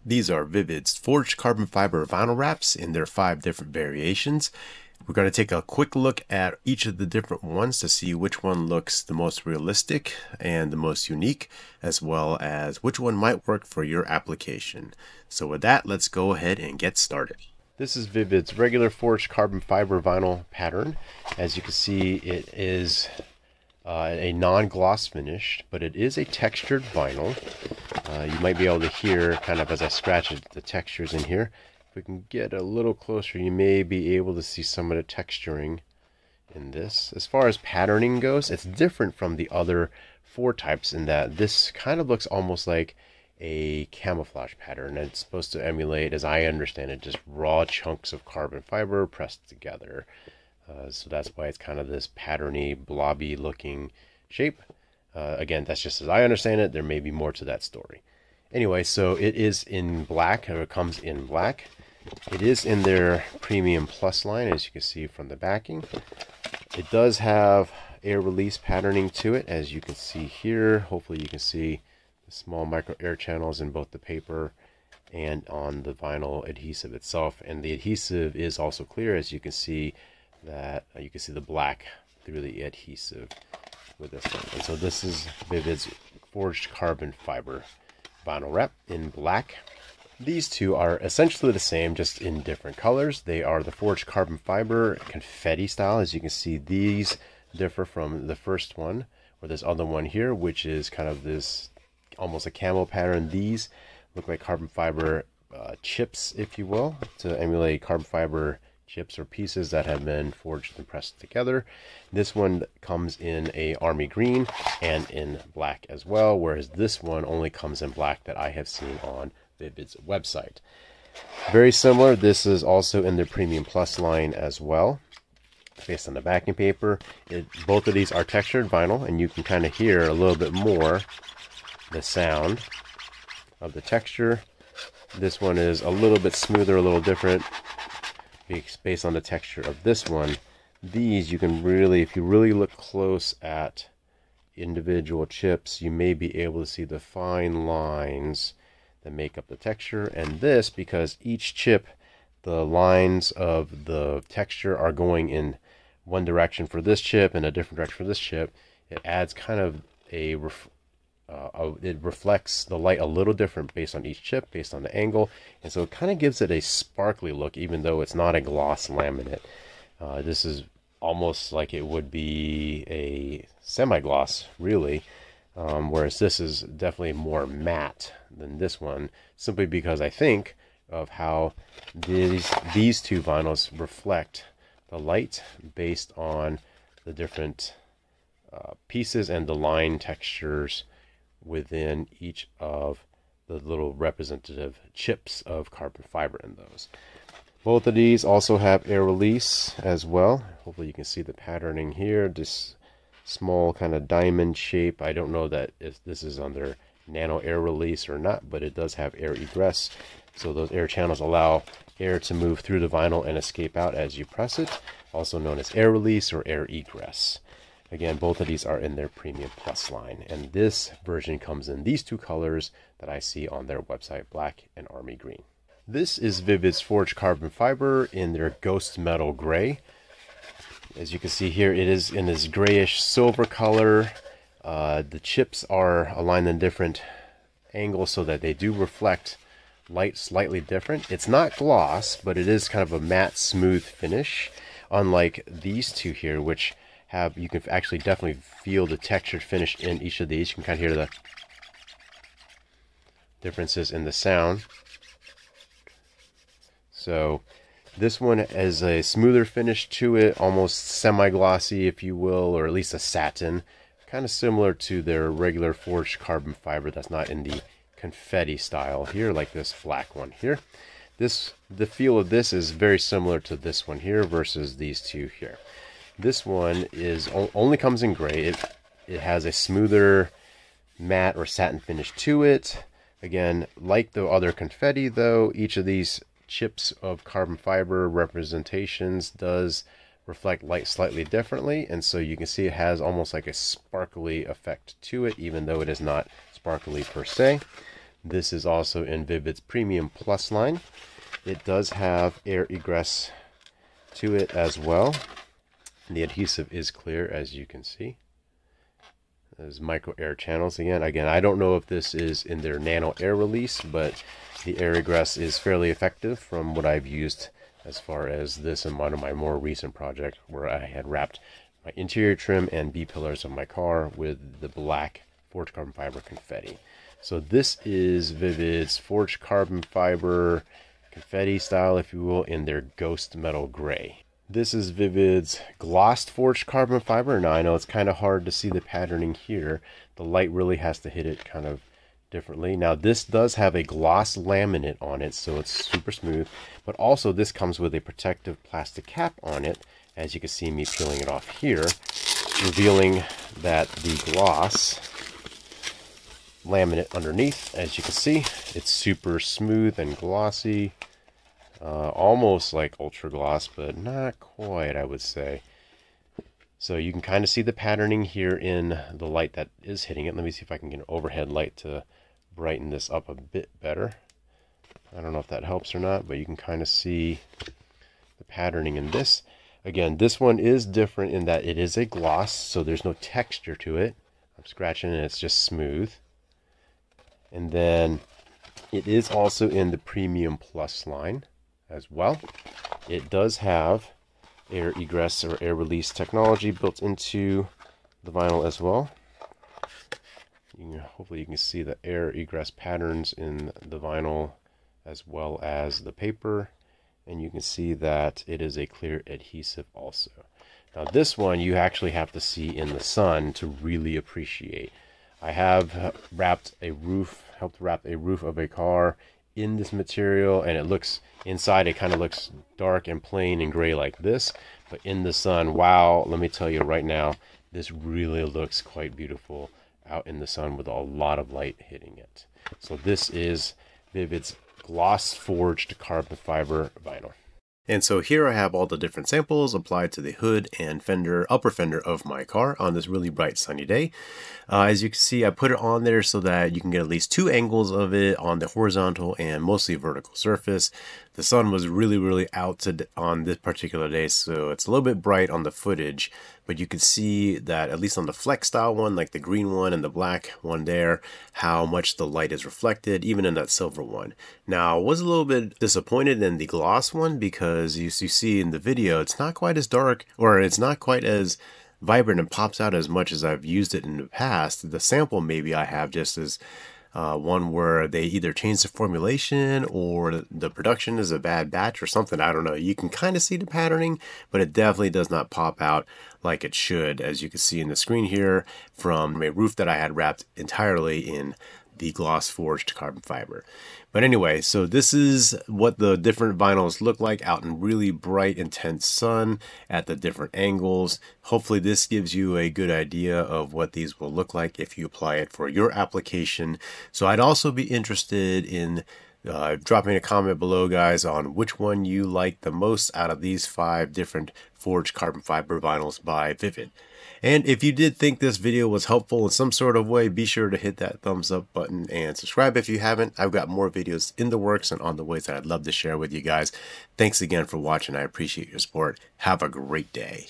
These are VVivid's forged carbon fiber vinyl wraps in their 5 different variations. We're going to take a quick look at each of the different ones to see which one looks the most realistic and the most unique, as well as which one might work for your application. So with that, let's go ahead and get started. This is VVivid's regular forged carbon fiber vinyl pattern. As you can see, it is a non-gloss finish, but it is a textured vinyl. You might be able to hear kind of as I scratch it, the textures in here. If we can get a little closer, you may be able to see some of the texturing in this. As far as patterning goes, it's different from the other 4 types in that this kind of looks almost like a camouflage pattern. It's supposed to emulate, as I understand it, just raw chunks of carbon fiber pressed together. So that's why it's kind of this patterny, blobby looking shape. Again, that's just as I understand it. There may be more to that story. Anyway, so it is in black, or it comes in black. It is in their Premium Plus line, as you can see from the backing. It does have air release patterning to it, as you can see here. Hopefully you can see the small micro air channels in both the paper and on the vinyl adhesive itself. And the adhesive is also clear, as you can see that you can see the black through the adhesive with this one. And so this is VVivid's forged carbon fiber vinyl wrap in black. These two are essentially the same, just in different colors. They are the forged carbon fiber confetti style. As you can see, these differ from the first one, or this other one here, which is kind of this almost a camo pattern. These look like carbon fiber chips, if you will, to emulate carbon fiber chips or pieces that have been forged and pressed together. This one comes in a army green and in black as well, whereas this one only comes in black that I have seen on VVivid's website. Very similar. This is also in their Premium Plus line as well, based on the backing paper. Both of these are textured vinyl, and you can kind of hear a little bit more the sound of the texture. This one is a little bit smoother, a little different based on the texture of this one. These you can really, if you really look close at individual chips, you may be able to see the fine lines that make up the texture. And this, because each chip, the lines of the texture are going in one direction for this chip and a different direction for this chip, it adds kind of it reflects the light a little different based on each chip, based on the angle, and so it kind of gives it a sparkly look, even though it's not a gloss laminate. This is almost like it would be a semi-gloss, really, whereas this is definitely more matte than this one, simply because I think of how these two vinyls reflect the light based on the different pieces and the line textures within each of the little representative chips of carbon fiber in those. Both of these also have air release as well. Hopefully you can see the patterning here, this small kind of diamond shape. I don't know that if this is on their nano air release or not, but it does have air egress. So those air channels allow air to move through the vinyl and escape out as you press it, also known as air release or air egress. Again, both of these are in their Premium Plus line, and this version comes in these 2 colors that I see on their website, black and army green. This is VVivid's forged carbon fiber in their ghost metal gray. As you can see here, it is in this grayish silver color. The chips are aligned in different angles so that they do reflect light slightly different. It's not gloss, but it is kind of a matte, smooth finish, unlike these 2 here, which you can actually definitely feel the textured finish in each of these. You can kind of hear the differences in the sound. So this one has a smoother finish to it, almost semi-glossy, if you will, or at least a satin, kind of similar to their regular forged carbon fiber that's not in the confetti style here, like this black one here. The feel of this is very similar to this one here versus these 2 here. This one only comes in gray. It has a smoother matte or satin finish to it. Again, like the other confetti though, each of these chips of carbon fiber representations does reflect light slightly differently, and so you can see it has almost like a sparkly effect to it, even though it is not sparkly per se. This is also in VVivid's Premium Plus line. It does have air egress to it as well. The adhesive is clear, as you can see. There's micro air channels again. I don't know if this is in their nano air release, but the air egress is fairly effective from what I've used as far as this and one of my more recent project where I had wrapped my interior trim and B-pillars of my car with the black forged carbon fiber confetti. So this is VVivid's forged carbon fiber confetti style, if you will, in their ghost metal gray. This is VVivid's glossed forged carbon fiber. Now I know it's kind of hard to see the patterning here. The light really has to hit it kind of differently. Now this does have a gloss laminate on it, so it's super smooth, but also this comes with a protective plastic cap on it, as you can see me peeling it off here, revealing that the gloss laminate underneath, as you can see, it's super smooth and glossy, almost like ultra gloss, but not quite, I would say. So you can kind of see the patterning here in the light that is hitting it. Let me see if I can get an overhead light to brighten this up a bit better. I don't know if that helps or not, but you can kind of see the patterning in this. Again, this one is different in that it is a gloss, so there's no texture to it. I'm scratching and it's just smooth. And then it is also in the Premium Plus line as well. It does have air egress or air release technology built into the vinyl as well. Hopefully you can see the air egress patterns in the vinyl as well as the paper, and you can see that it is a clear adhesive also. Now this one you actually have to see in the sun to really appreciate. I have helped wrap a roof of a car in this material, and it looks inside, it kind of looks dark and plain and gray like this, but in the sun, wow, let me tell you right now, this really looks quite beautiful out in the sun with a lot of light hitting it. So this is VVivid's gloss forged carbon fiber vinyl. And so here I have all the different samples applied to the hood and fender, upper fender of my car on this really bright sunny day. As you can see, I put it on there so that you can get at least two angles of it on the horizontal and mostly vertical surface. The sun was really out on this particular day, so it's a little bit bright on the footage, but you can see that at least on the flex style one, like the green one and the black one there, how much the light is reflected, even in that silver one. Now, I was a little bit disappointed in the gloss one because as you see in the video, it's not quite as dark, or it's not quite as vibrant and pops out as much as I've used it in the past. The sample maybe I have just as one where they either change the formulation or the production is a bad batch or something. I don't know. You can kind of see the patterning, but it definitely does not pop out like it should, as you can see in the screen here from a roof that I had wrapped entirely in the gloss forged carbon fiber. But anyway, so this is what the different vinyls look like out in really bright, intense sun at the different angles. Hopefully this gives you a good idea of what these will look like if you apply it for your application. So I'd also be interested in dropping a comment below, guys, on which one you like the most out of these 5 different forged carbon fiber vinyls by VVivid. And if you did think this video was helpful in some sort of way, be sure to hit that thumbs up button and subscribe if you haven't. I've got more videos in the works and on the ways that I'd love to share with you guys. Thanks again for watching. I appreciate your support. Have a great day.